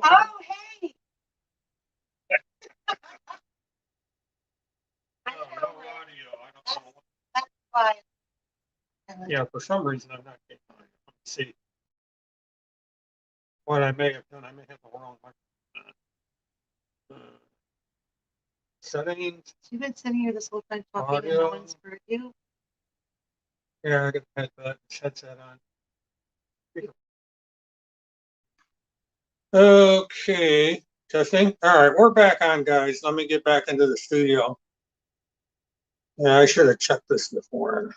Oh, hey. That's why. Yeah, for some reason I'm not getting on. Let's see. What I may have done, I may have the wrong one. Settings. You've been sitting here this whole time talking and no Audio. one's heard you. Yeah, I got the headset on. Okay, testing. All right, we're back on, guys. Let me get back into the studio. Yeah, I should have checked this before.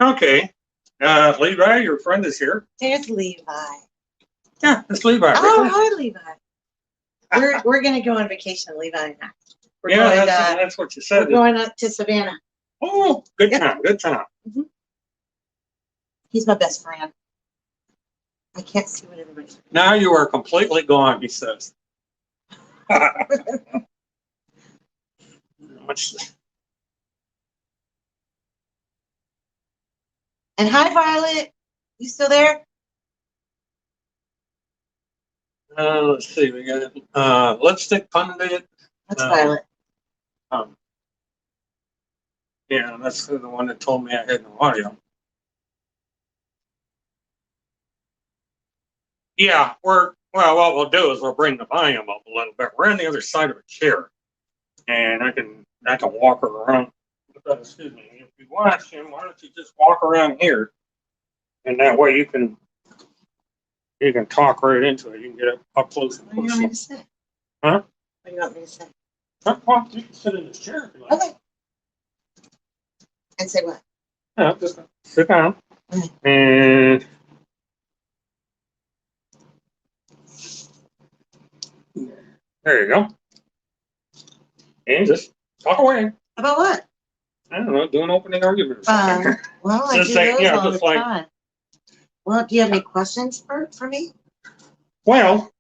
Okay, Levi, your friend is here. There's Levi. Yeah, it's Levi. Right Oh, there. hi, Levi. We're gonna go on vacation, Levi and I. We're Yeah, going, that's what you said. we're going up to Savannah. Oh, good time, good time. He's my best friend. I can't see what everybody's. Now you are completely gone, he says. Much. And hi, Violet. You still there? Let's see, we got, Lipstick Pundit. That's Uh, Violet. Yeah, that's the one that told me I had no audio. Yeah, well, what we'll do is we'll bring the volume up a little bit. We're on the other side of a chair, and I can walk her around. Excuse me. If you want, Jim, why don't you just walk around here, and that way you can talk right into it. You can get up close and What do you want me to personal. say? Huh? What do you want me to say? Well, you can sit in this chair if you like. Okay. And say what? Yeah, just sit down. Okay. And there you go. And just talk away. About what? I don't know, do an opening argument or something. Well, I Just do say, those yeah, all the just like- time. Well, do you have any questions for me? Well,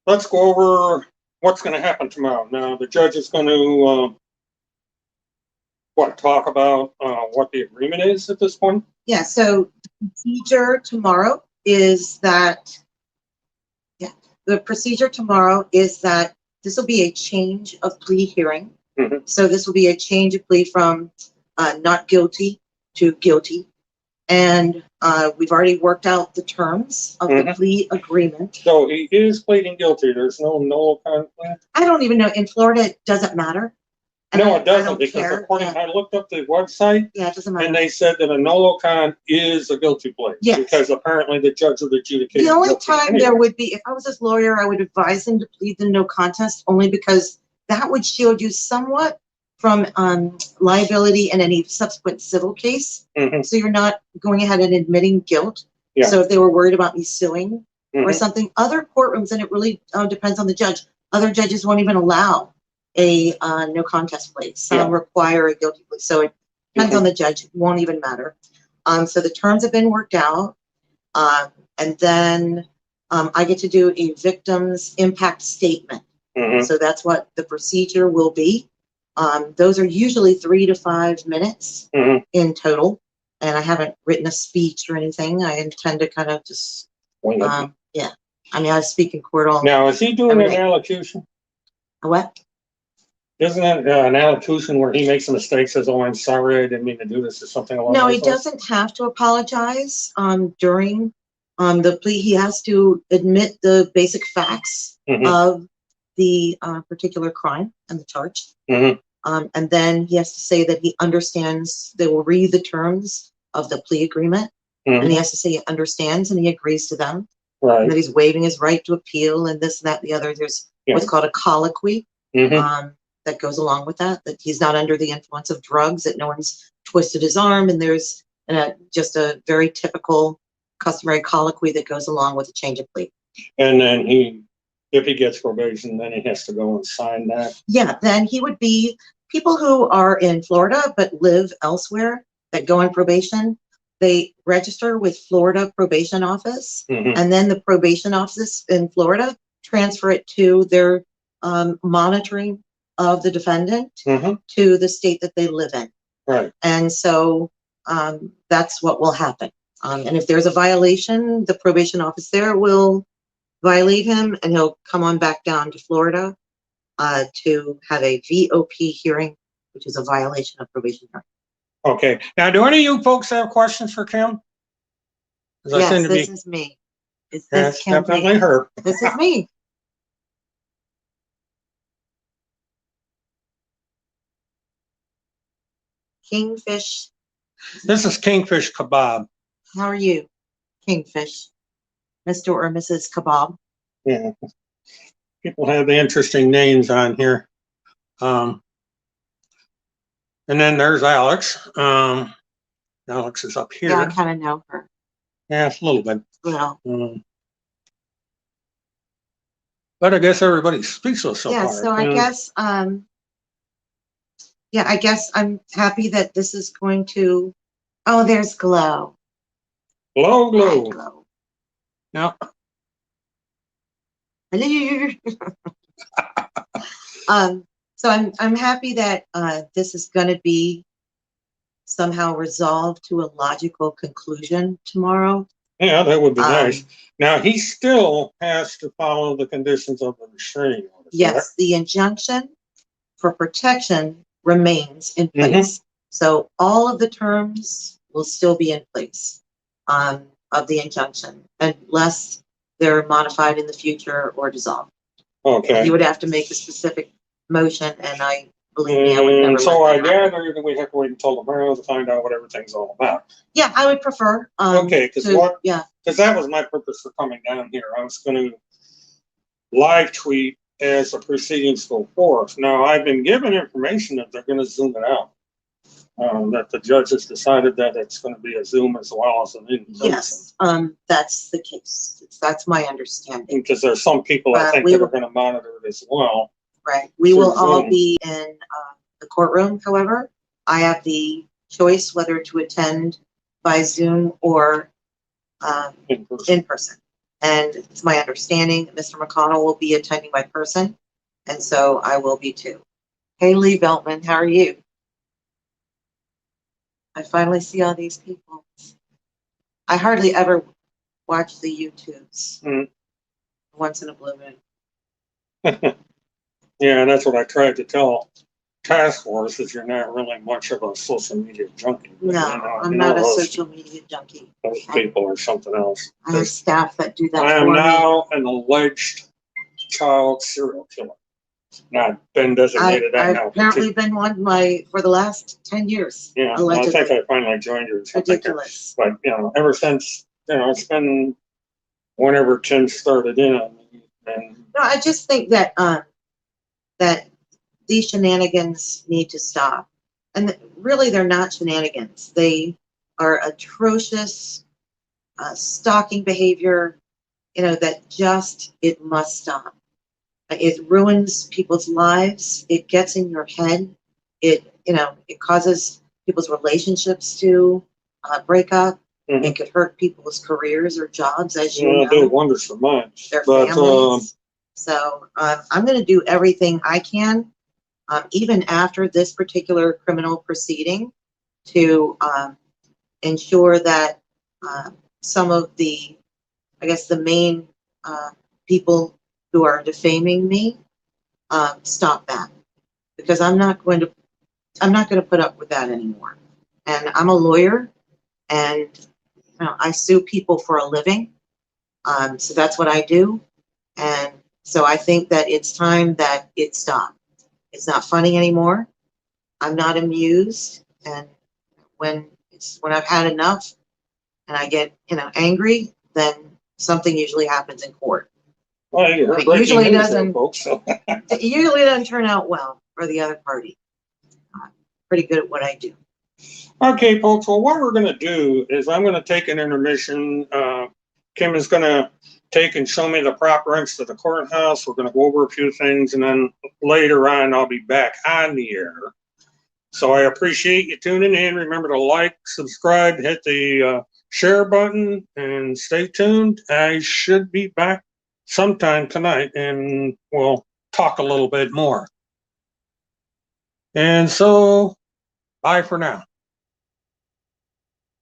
let's go over what's going to happen tomorrow. Now, the judge is going to, talk about what the agreement is at this point? Yeah, so the procedure tomorrow is that, this will be a change of plea hearing. Mhm. So this will be a change of plea from not guilty to guilty. And we've already worked out the terms of the Mhm. plea agreement. So he is pleading guilty. There's no nolo conflict? I don't even know, in Florida, it doesn't matter. And No, I it doesn't, don't because care. according, Yeah. I looked up the website, Yeah, it doesn't and matter. they said that a nolo con is a guilty plea. Yes. Because apparently the judge would adjudicate. The only guilty time anyway. there would be, if I was his lawyer, I would advise him to plead the no contest, only because that would shield you somewhat from liability in any subsequent civil case. Mhm. So you're not going ahead and admitting guilt. Yeah. So if they were worried about me suing or Mhm. something, other courtrooms, and it really depends on the judge, other judges won't even allow a no contest plea. Some Yeah. require a guilty plea. So it depends on the judge, it won't even matter. So the terms have been worked out. And then I get to do a victim's impact statement. Mhm. So that's what the procedure will be. Those are usually 3 to 5 minutes Mhm. in total. And I haven't written a speech or anything. I intend to kind of just, Wing it. yeah. I mean, I speak in court all, Now, is he doing an everything. allocution? what? Isn't it an allocution where he makes a mistake, says, "Oh, I'm sorry, I didn't mean to do this," or something along those No, lines? he doesn't have to apologize during the plea. He has to admit the basic facts Mhm. of the particular crime and the charge. Mhm. And then he has to say that he understands, they will read the terms of the plea agreement, and Mhm. he has to say he understands and he agrees to them, and Right. that he's waiving his right to appeal and this, that, and the other. There's Yeah. what's called a colloquy Mhm. that goes along with that he's not under the influence of drugs, that no one's twisted his arm, and there's just a very typical customary colloquy that goes along with a change of plea. And then if he gets probation, then he has to go and sign that. Yeah, then he would be, people who are in Florida but live elsewhere that go on probation, they register with Florida Probation Office, Mhm. and then the probation office in Florida transfer it to their monitoring of the defendant Mhm. to the state that they live in. Right. And so that's what will happen. And if there's a violation, the probation office there will violate him, and he'll come on back down to Florida to have a VOP hearing, which is a violation of probation. Okay. Now, do any of you folks have questions for Kim? 'Cause I seem Yes, to this be. is me. Is this That's Kim? definitely her. This is me. Kingfish. This is Kingfish Kebab. How are you, Kingfish? Mr. or Mrs. Kebab? Yeah. People have the interesting names on here. And then there's Alex. Alex is up here. Yeah, I kind of know her. Yeah, a little bit. Well, But I guess everybody's speechless so yeah, far. so I guess, I guess I'm happy that this is going to, oh, there's Glow. Glow, Hi, glow. Glow. Now, So I'm happy that this is going to be somehow resolved to a logical conclusion tomorrow. Yeah, that would be Um, nice. Now, he still has to follow the conditions of the restraining order. correct? Yes, the injunction for protection remains in Mhm. place. So all of the terms will still be in place of the injunction unless they're modified in the future or dissolved. Okay. You would have to make a specific motion, and I believe me, I would never And so let I that happen. gather that we have to wait until tomorrow to find out what everything's all about. Yeah, I would prefer. Okay, 'cause what- Yeah, Because that was my purpose for coming down here. I was going to live tweet as the proceedings go forth. Now, I've been given information that they're going to zoom it out. That the judge has decided that it's going to be a Zoom as well as an in-person. yes, that's the case. That's my understanding, Because there's some people I think we that are will- going to monitor it as well. right? We will Through all Zoom. be in the courtroom, however. I have the choice whether to attend by Zoom or In person. in person. And it's my understanding that Mr. McConnell will be attending by person, and so I will be too. Hey, Lee Beltman, how are you? I finally see all these people. I hardly ever watch the YouTubes. Mm. Once in a blue moon. Yeah, and that's what I tried to tell task force, is you're not really much of a social media junkie. No, I'm not a social media junkie. Those people are something else. I have staff that do that I am for me. now an alleged child serial killer. Now, been designated that I've now. apparently been one for the last 10 years. Yeah, well, I think Allegedly. I finally joined you or something. Ridiculous. But, ever since, it's been whenever Tim started in on me. And No, I just think that that these shenanigans need to stop. And really, they're not shenanigans. They are atrocious stalking behavior, that just, it must stop. It ruins people's lives. It gets in your head. It causes people's relationships to break up. Mhm. It could hurt people's careers or jobs, as you it did know, wonders for mine. their But, families. So I'm going to do everything I can, even after this particular criminal proceeding, to ensure that some of the, I guess, the main people who are defaming me stop that, because I'm not going to put up with that anymore. And I'm a lawyer, and I sue people for a living. So that's what I do. And so I think that it's time that it stopped. It's not funny anymore. I'm not amused. And when I've had enough and I get, angry, then something usually happens in court. well, you heard It breaking usually news there, doesn't- folks. So. It usually doesn't turn out well for the other party. I'm pretty good at what I do. Okay, folks, well, what we're going to do is I'm going to take an intermission. Kim is going to take and show me the proper entrance to the courthouse. We're going to go over a few things, and then later on, I'll be back on the air. So I appreciate you tuning in. Remember to like, subscribe, hit the share button, and stay tuned. I should be back sometime tonight, and we'll talk a little bit more. And so, bye for now.